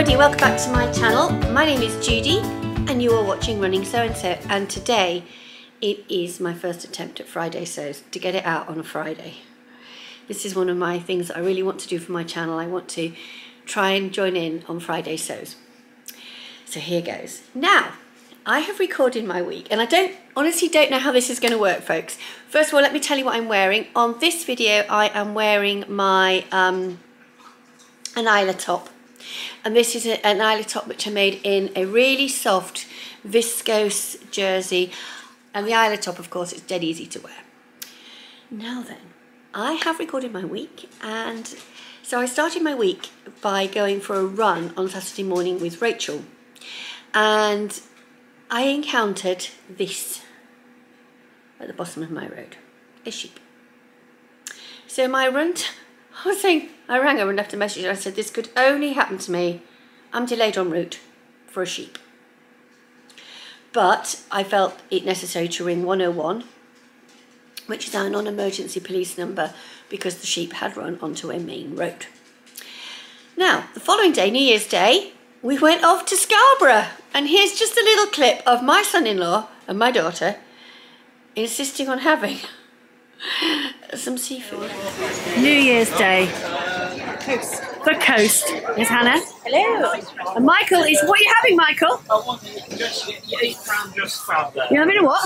everybody, welcome back to my channel. My name is Judy and you are watching Running Sew and Sew, and today it is my first attempt at Friday sews, to get it out on a Friday. This is one of my things that I really want to do for my channel. I want to try and join in on Friday sews. So here goes. Now, I have recorded my week and I honestly don't know how this is going to work, folks. First of all, let me tell you what I'm wearing. On this video, I am wearing my an Isla top. And this is an Isla top which I made in a really soft viscose jersey. And the Isla top, of course, is dead easy to wear. Now then, I have recorded my week, and so I started my week by going for a run on Saturday morning with Rachel. And I encountered this at the bottom of my road, a sheep. So my run, I rang her and left a message. I said, this could only happen to me. I'm delayed en route for a sheep. But I felt it necessary to ring 101, which is our non-emergency police number, because the sheep had run onto a main road. Now, the following day, New Year's Day, we went off to Scarborough. And here's just a little clip of my son-in-law and my daughter insisting on having some seafood. New Year's Day. The coast is Hannah. Hello. And Michael is, what are you having, Michael? I want just £8 just crab there. You're having a what?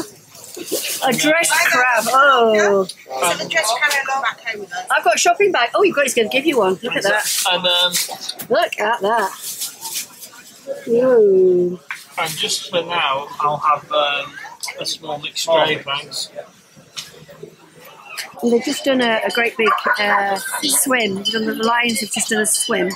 A dressed crab. Oh. So the dressed crab along back home with us. I've got a shopping bag. Oh, you've got, he's going to give you one. Look at that. And Look at that. Ooh. and just for now, I'll have a small mixed gravy, thanks. And they've just done a great big swim. The lions have just done a swim.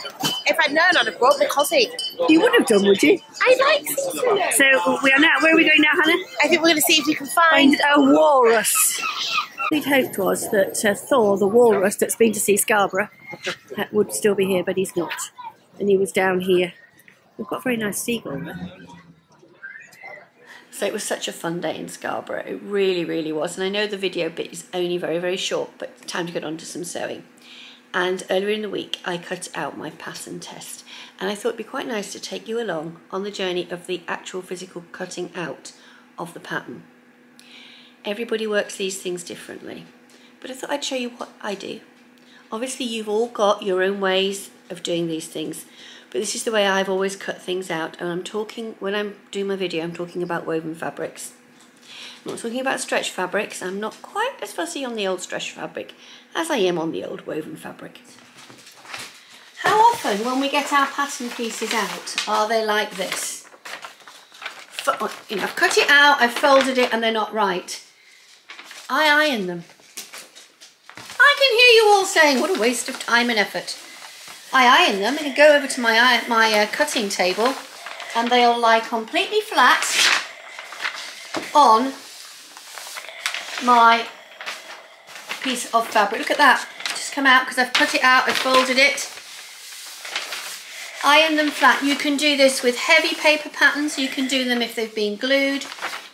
If I'd known, I'd have brought my cousin. You would have done, would you? I like seafood. So we are now, where are we going now, Hannah? I think we're going to see if we can find A walrus. We'd hoped was that Thor, the walrus that's been to see Scarborough, would still be here, but he's not. And he was down here. We've got a very nice seagull there. So it was such a fun day in Scarborough. It really, really was. And I know the video bit is only very, very short, but time to get on to some sewing. And earlier in the week, I cut out my pattern test. And I thought it'd be quite nice to take you along on the journey of the actual physical cutting out of the pattern. Everybody works these things differently, but I thought I'd show you what I do. Obviously, you've all got your own ways of doing these things, but this is the way I've always cut things out. And I'm talking, when I'm doing my video, I'm talking about woven fabrics. I'm not talking about stretch fabrics. I'm not quite as fussy on the old stretch fabric as I am on the old woven fabric. How often when we get our pattern pieces out are they like this? You know, I've cut it out, I've folded it, and they're not right. I iron them. I can hear you all saying, what a waste of time and effort. I iron them and go over to my cutting table, and they'll lie completely flat on my piece of fabric. Look at that, just come out because I've cut it out, I've folded it. Iron them flat. You can do this with heavy paper patterns, you can do them if they've been glued,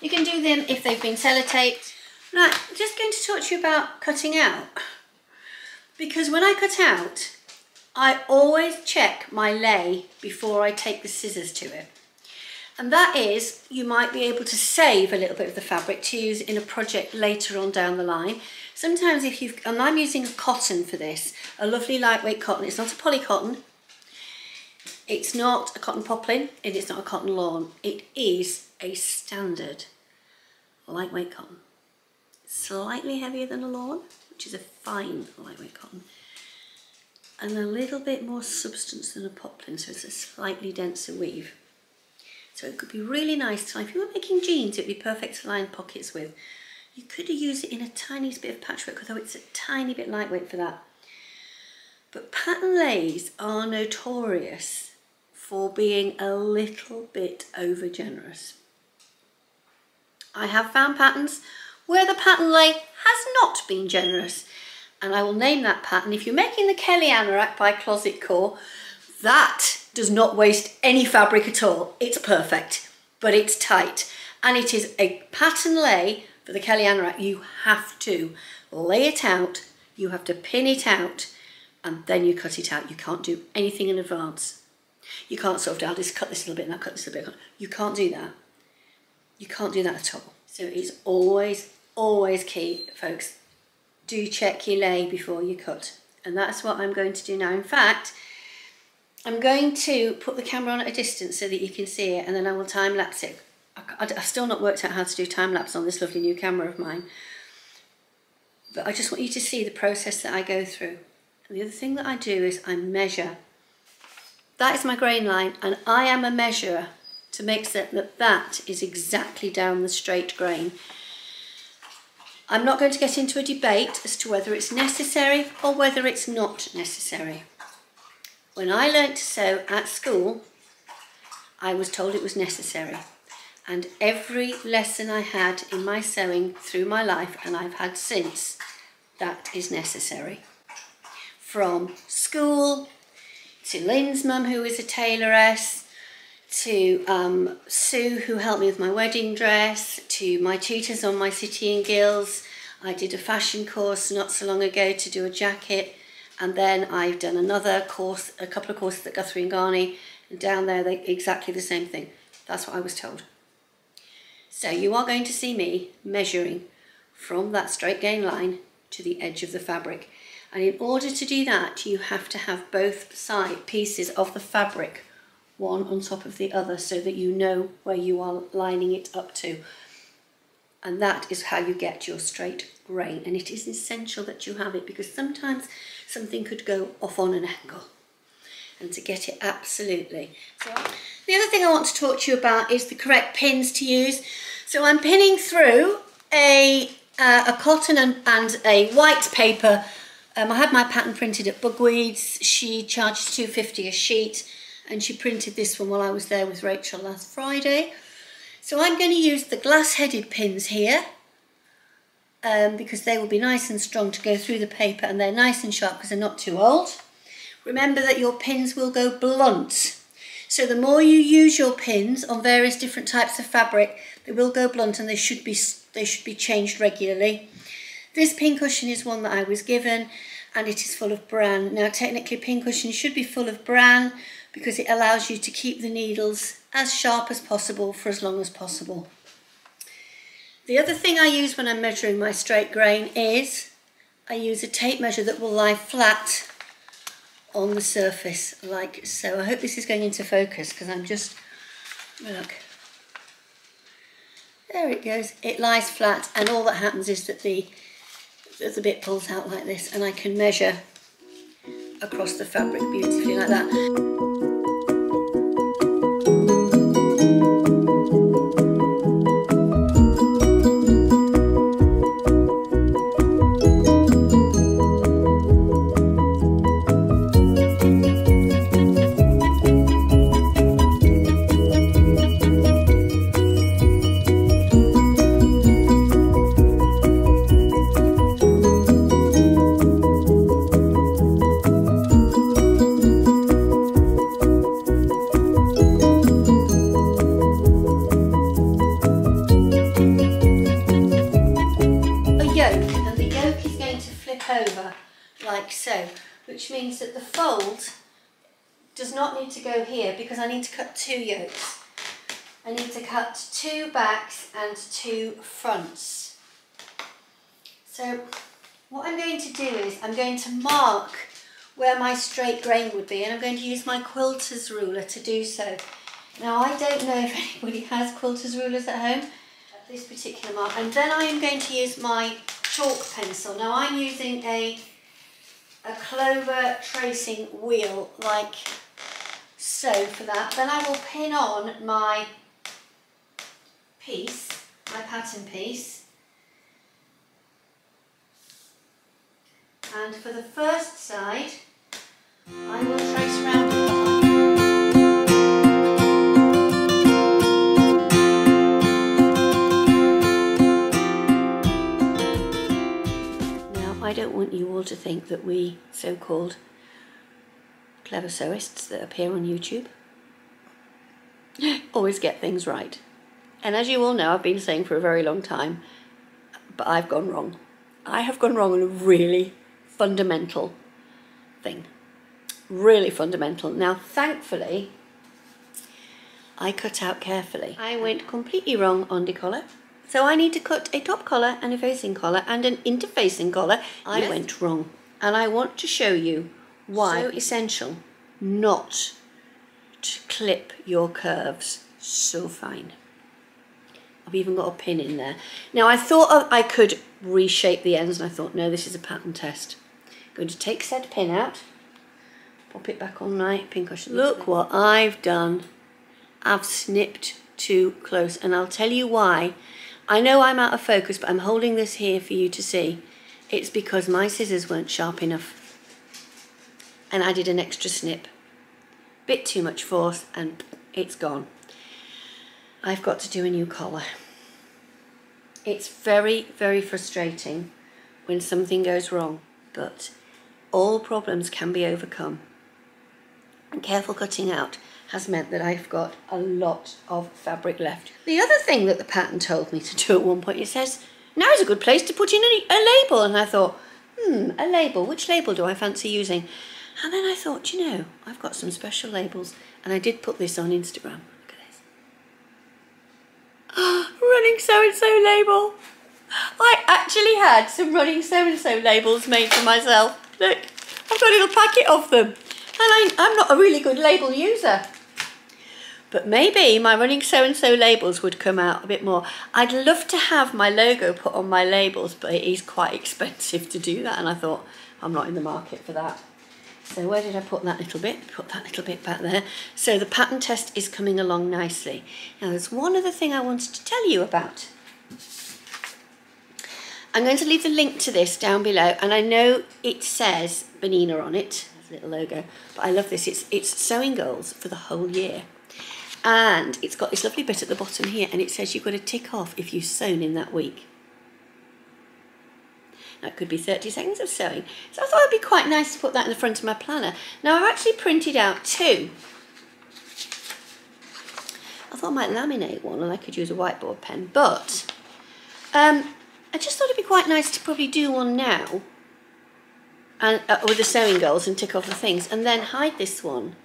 you can do them if they've been sellotaped. Right, I'm just going to talk to you about cutting out, because when I cut out, I always check my lay before I take the scissors to it. And that is, you might be able to save a little bit of the fabric to use in a project later on down the line. Sometimes if you've, and I'm using cotton for this, a lovely lightweight cotton. It's not a poly cotton, it's not a cotton poplin, and it's not a cotton lawn. It is a standard lightweight cotton. Slightly heavier than a lawn, which is a fine lightweight cotton, and a little bit more substance than a poplin, so it's a slightly denser weave. So it could be really nice to, if you were making jeans, it'd be perfect to line pockets with. You could use it in a tiny bit of patchwork, although it's a tiny bit lightweight for that. But pattern lays are notorious for being a little bit over generous. I have found patterns where the pattern lay has not been generous, and I will name that pattern. If you're making the Kelly Anorak by Closet Core, that does not waste any fabric at all. It's perfect, but it's tight, and it is a pattern lay for the Kelly Anorak. You have to lay it out, you have to pin it out, and then you cut it out. You can't do anything in advance. You can't sort of, I'll just cut this a little bit and I'll cut this a little bit. You can't do that. You can't do that at all. So it's always, always key, folks. Do check your lay before you cut. And that's what I'm going to do now. In fact, I'm going to put the camera on at a distance so that you can see it, and then I will time lapse it. I've still not worked out how to do time lapse on this lovely new camera of mine. But I just want you to see the process that I go through. And the other thing that I do is I measure. That is my grain line, and I am a measurer to make certain that that is exactly down the straight grain. I'm not going to get into a debate as to whether it's necessary or whether it's not necessary. When I learnt to sew at school, I was told it was necessary. And every lesson I had in my sewing through my life, and I've had since, that is necessary. From school, to Lynn's mum, who is a tailoress, to Sue, who helped me with my wedding dress, to my tutors on my City and Guilds. I did a fashion course not so long ago to do a jacket, and then I've done another course, a couple of courses at Guthrie and Garney, and down there they're exactly the same thing. That's what I was told. So you are going to see me measuring from that straight gain line to the edge of the fabric. And in order to do that, you have to have both side pieces of the fabric one on top of the other so that you know where you are lining it up to. And that is how you get your straight grain. And it is essential that you have it, because sometimes something could go off on an angle. And to get it absolutely. So the other thing I want to talk to you about is the correct pins to use. So I'm pinning through a cotton and a white paper. I had my pattern printed at Bugweeds. She charged £2.50 a sheet, and she printed this one while I was there with Rachel last Friday. So I'm going to use the glass-headed pins here, because they will be nice and strong to go through the paper, and they're nice and sharp because they're not too old. Remember that your pins will go blunt. So the more you use your pins on various different types of fabric, they will go blunt, and they should be changed regularly. This pincushion is one that I was given, and it is full of bran. Now technically pincushion should be full of bran because it allows you to keep the needles as sharp as possible for as long as possible. The other thing I use when I'm measuring my straight grain is I use a tape measure that will lie flat on the surface like so. I hope this is going into focus because I'm just, look, there it goes. It lies flat, and all that happens is that the bit pulls out like this, and I can measure across the fabric beautifully like that. Over like so, which means that the fold does not need to go here because I need to cut 2 yokes. I need to cut 2 backs and 2 fronts. So what I'm going to do is I'm going to mark where my straight grain would be, and I'm going to use my quilter's ruler to do so. Now I don't know if anybody has quilter's rulers at home at this particular mark, and then I am going to use my chalk pencil. Now I'm using a clover tracing wheel like so for that. Then I will pin on my piece, my pattern piece, and for the first side I will trace round the line. I don't want you all to think that we so-called clever sewists that appear on YouTube always get things right. And as you all know, I've been saying for a very long time, but I've gone wrong. I have gone wrong on a really fundamental thing. Really fundamental. Now, thankfully, I cut out carefully. I went completely wrong on the collar. So I need to cut a top collar and a facing collar and an interfacing collar. I went wrong. And I want to show you why it's so essential not to clip your curves so fine. I've even got a pin in there. Now I thought I could reshape the ends, and I thought, no, this is a pattern test. I'm going to take said pin out, pop it back on my pin cushion. Look what I've done. I've snipped too close, and I'll tell you why. I know I'm out of focus, but I'm holding this here for you to see. It's because my scissors weren't sharp enough, and I did an extra snip. Bit too much force, and it's gone. I've got to do a new collar. It's very, very frustrating when something goes wrong, but all problems can be overcome. And careful cutting out has meant that I've got a lot of fabric left. The other thing that the pattern told me to do at one point, it says, now is a good place to put in a label. And I thought, a label, which label do I fancy using? And then I thought, you know, I've got some special labels, and I did put this on Instagram. Running so-and-so label. I actually had some running so-and-so labels made for myself. Look, I've got a little packet of them. And I'm not a really good label user. But maybe my running so-and-so labels would come out a bit more. I'd love to have my logo put on my labels, but it is quite expensive to do that. And I thought, I'm not in the market for that. So where did I put that little bit? Put that little bit back there. So the pattern test is coming along nicely. Now there's one other thing I wanted to tell you about. I'm going to leave the link to this down below, and I know it says Bernina on it, there's a little logo, but I love this. It's sewing goals for the whole year. And it's got this lovely bit at the bottom here, and it says you've got to tick off if you've sewn in that week. That could be 30 seconds of sewing. So I thought it'd be quite nice to put that in the front of my planner. Now I've actually printed out two. I thought I might laminate one and I could use a whiteboard pen, but I just thought it'd be quite nice to probably do one now and with the sewing goals and tick off the things, and then hide this one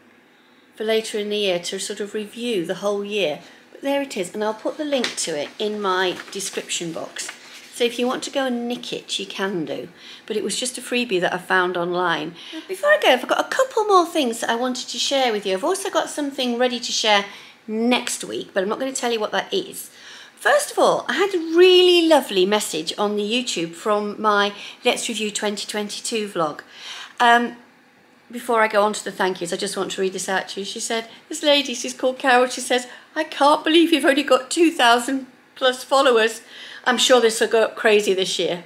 for later in the year to sort of review the whole year. But there it is, and I'll put the link to it in my description box. So if you want to go and nick it, you can do. But it was just a freebie that I found online. Before I go, I've got a couple more things that I wanted to share with you. I've also got something ready to share next week, but I'm not going to tell you what that is. First of all, I had a really lovely message on the YouTube from my Let's Review 2022 vlog. Before I go on to the thank yous, I just want to read this out to you. She said, this lady, she's called Carol, she says, I can't believe you've only got 2,000 plus followers. I'm sure this will go up crazy this year.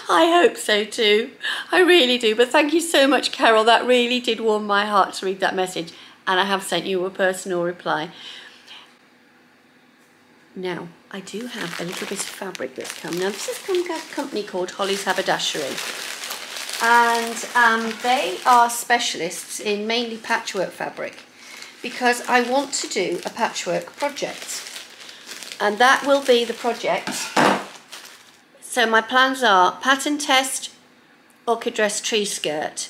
I hope so too. I really do. But thank you so much, Carol. That really did warm my heart to read that message. And I have sent you a personal reply. Now, I do have a little bit of fabric that's come. Now, this is from a company called Holly's Haberdashery. And they are specialists in mainly patchwork fabric, because I want to do a patchwork project. And that will be the project. So my plans are pattern test, orchid dress, tree skirt,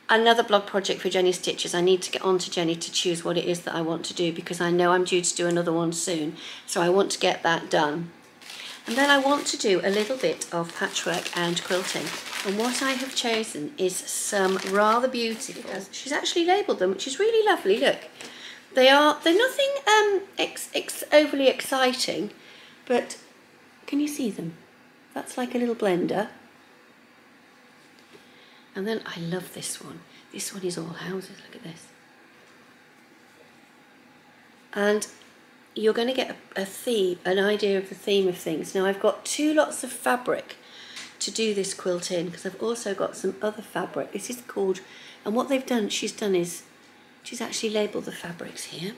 another blog project for Jenny Stitches. I need to get on to Jenny to choose what it is that I want to do, because I know I'm due to do another one soon. So I want to get that done. And then I want to do a little bit of patchwork and quilting. And what I have chosen is some rather beautiful. She's actually labelled them, which is really lovely. Look. They're nothing overly exciting, but can you see them? That's like a little blender. And then I love this one. This one is all houses, look at this. And you're going to get a theme, an idea of the theme of things. Now I've got 2 lots of fabric to do this quilt in, because I've also got some other fabric. This is called, and what she's done is, she's actually labelled the fabrics here.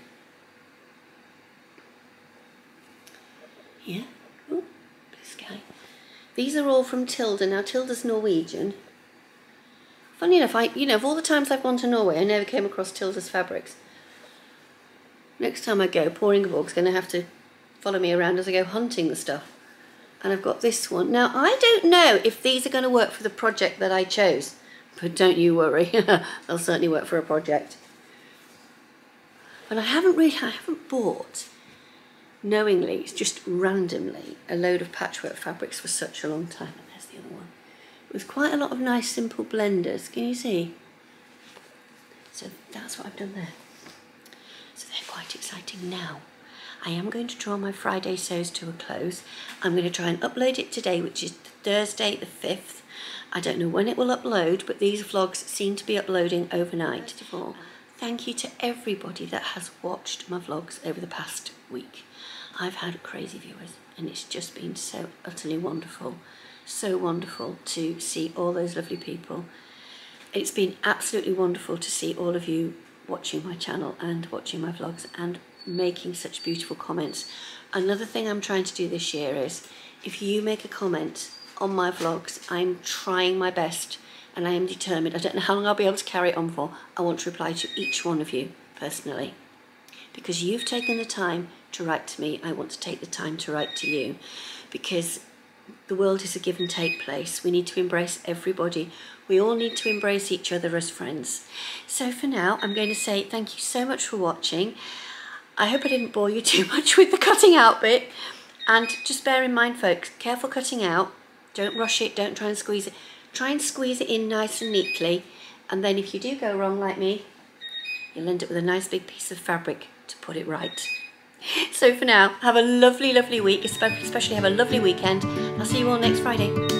Here. Oh, blue sky. These are all from Tilda. Now, Tilda's Norwegian. Funny enough, of all the times I've gone to Norway, I never came across Tilda's fabrics. Next time I go, poor Ingeborg's going to have to follow me around as I go hunting the stuff. And I've got this one. Now, I don't know if these are going to work for the project that I chose, but don't you worry. They'll certainly work for a project. But I haven't bought, knowingly, just randomly, a load of patchwork fabrics for such a long time. And there's the other one. With quite a lot of nice simple blenders. Can you see? So that's what I've done there. So they're quite exciting now. I am going to draw my Friday sews to a close. I'm going to try and upload it today, which is Thursday the 5th. I don't know when it will upload, but these vlogs seem to be uploading overnight. First of all, thank you to everybody that has watched my vlogs over the past week. I've had crazy viewers and it's just been so utterly wonderful. So wonderful to see all those lovely people. It's been absolutely wonderful to see all of you watching my channel and watching my vlogs and making such beautiful comments. Another thing I'm trying to do this year is, if you make a comment on my vlogs, I'm trying my best and I am determined. I don't know how long I'll be able to carry it on for. I want to reply to each one of you personally. Because you've taken the time to write to me, I want to take the time to write to you. Because the world is a give and take place. We need to embrace everybody. We all need to embrace each other as friends. So for now, I'm going to say thank you so much for watching. I hope I didn't bore you too much with the cutting out bit. And just bear in mind, folks, careful cutting out. Don't rush it, don't try and squeeze it. Try and squeeze it in nice and neatly. And then if you do go wrong like me, you'll end up with a nice big piece of fabric to put it right. So for now, have a lovely, lovely week, especially have a lovely weekend. I'll see you all next Friday.